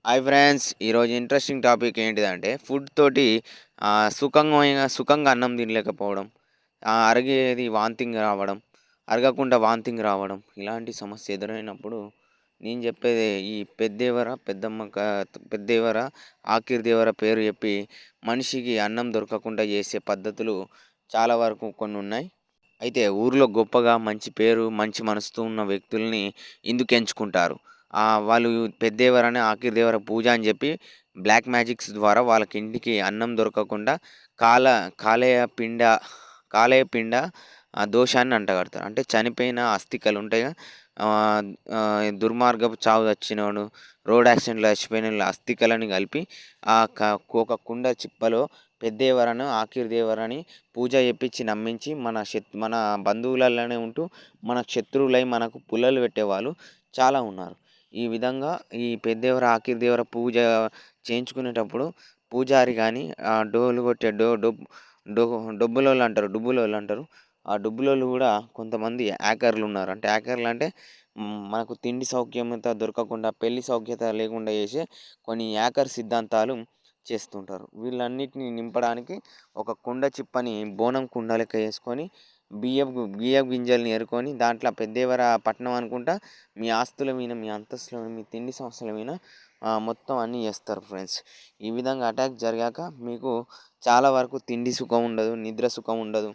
Hi friends, ఈరోజు interesting topic ఏంటిదంటే food తోటి సుఖంగా అన్నం తినలేకపోవడం, అరిగేది వాంతింగ్ రావడం, అరగకుండా వాంతింగ్ రావడం, ఇలాంటి సమస్య ఎదురైనప్పుడు నేను చెప్పేది ఈ పెద్దేవర పెద్దమ్మ పెద్దేవర ఆఖరి దేవర పేరు చెప్పి మనిషికి అన్నం దొరకకుండా చేసే పద్ధతులు చాలా వరకు కొన్ని ఉన్నాయి. అయితే ఊర్లో గొప్పగా మంచి పేరు, మంచి మనసుతో ఉన్న వ్యక్తుల్ని ఎందుకు ఎంచుకుంటారు? వాళ్ళు పెద్దేవరని, ఆఖరి దేవర పూజ అని జెప్పి బ్లాక్ మ్యాజిక్స్ ద్వారా వాళ్ళకి ఇంటికి అన్నం దొరకకుండా కాల కాలేయ పిండ కాలేయ పిండ దోషాన్ని అంటగడతారు. అంటే చనిపోయిన అస్థికలు ఉంటాయిగా, ఆహ్, దుర్మార్గపు చావు చచ్చినోడు, రోడ్ యాక్సిడెంట్‌లో చచ్చిపోయినోళ్ళ అస్థికలని కలిపి ఒక కుండ చిప్పలో పెద్దేవరను, ఆఖరి దేవరని పూజ చేపిచ్చి నమ్మించి మన బంధువులలోనే ఉంటూ మనకు శత్రువులై మనకు పుల్లలు పెట్టేవాళ్ళు చాలా ఉన్నారు. ఈ విధంగా ఈ పెద్దేవర, ఆఖరి దేవర పూజ చేయించుకునేటప్పుడు పూజారి గాని, డోలు కొట్టే డొ డొబ్ డొ డొబ్బులోళ్ళంటారు, డుబ్బులోళ్ళంటారు. ఆ డుబ్బులోళ్ళు గూడా కొంతమంది హ్యాకర్లున్నారు. అంటే హ్యాకర్లంటే మనకు తిండి సౌఖ్యమత దొరకకుండా, పెళ్లి సౌఖ్యత లేకుండా చేసే కొన్ని హ్యాకర్ సిద్ధాంతాలు చేస్తుంటారు. వీళ్ళన్నిటిని నింపడానికి ఒక కుండ చిప్పని బోనం కుండ లెక్క చేసుకొని బియ్యపు గింజల్ని ఏరుకొని దాంట్లో పెద్దేవర పట్నం అనుకుంటా మీ ఆస్తుల మీద, మీ అంతస్తుల మీద, మీ తిండి సంస్థల మీద మొత్తం అన్నీ చేస్తారు ఫ్రెండ్స్. ఈ విధంగా అటాక్ జరిగాక మీకు చాలా వరకు తిండి సుఖం ఉండదు, నిద్ర సుఖం ఉండదు.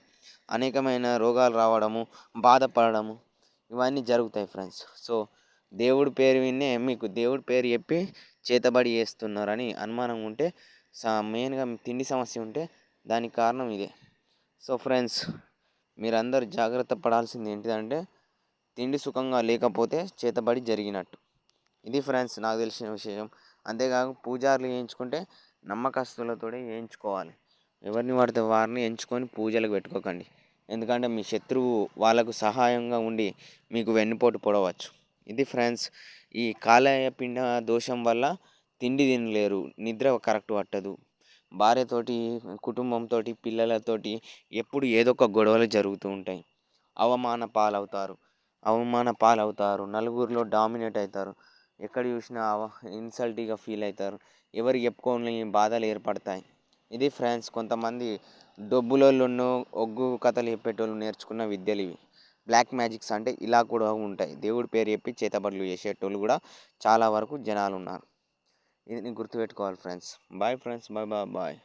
అనేకమైన రోగాలు రావడము, బాధపడడము ఇవన్నీ జరుగుతాయి ఫ్రెండ్స్. సో, దేవుడి పేరు వినే మీకు దేవుడి పేరు చెప్పి చేతబడి చేస్తున్నారని అనుమానం ఉంటే మెయిన్‌గా తిండి సమస్య ఉంటే దానికి కారణం ఇదే. సో ఫ్రెండ్స్, మీరందరూ జాగ్రత్త పడాల్సింది ఏంటిదంటే తిండి సుఖంగా లేకపోతే చేతబడి జరిగినట్టు. ఇది ఫ్రెండ్స్ నాకు తెలిసిన విషయం. అంతేకాక పూజారులు చేయించుకుంటే నమ్మకస్తులతోనే చేయించుకోవాలి. ఎవరిని పడితే వారిని ఎంచుకొని పూజలకు పెట్టుకోకండి. ఎందుకంటే మీ శత్రువు వాళ్ళకు సహాయంగా ఉండి మీకు వెన్నుపోటు పొడవచ్చు. ఇది ఫ్రెండ్స్, ఈ కాలేయ పిండ దోషం వల్ల తిండి తినలేరు, నిద్ర కరెక్ట్ పట్టదు. భార్యతోటి, కుటుంబంతోటి, పిల్లలతోటి ఎప్పుడు ఏదో ఒక గొడవలు జరుగుతూ ఉంటాయి. అవమాన పాలవుతారు. నలుగురిలో డామినేట్ అవుతారు. ఎక్కడ చూసినా ఇన్సల్టీగా ఫీల్ అవుతారు. ఎవరికి చెప్పుకోని బాధలు ఏర్పడతాయి. ఇది ఫ్రెండ్స్, కొంతమంది డొబ్బులోళ్ళును, ఒగ్గు కథలు చెప్పేటోళ్ళు నేర్చుకున్న విద్యలివి. బ్లాక్ మ్యాజిక్స్ అంటే ఇలా కూడా ఉంటాయి. దేవుడి పేరు చెప్పి చేతబడులు చేసేటోళ్ళు కూడా చాలా వరకు జనాలున్నారు. ఇది గుర్తుపెట్టుకోవాలి friends. Bye friends. Bye bye bye.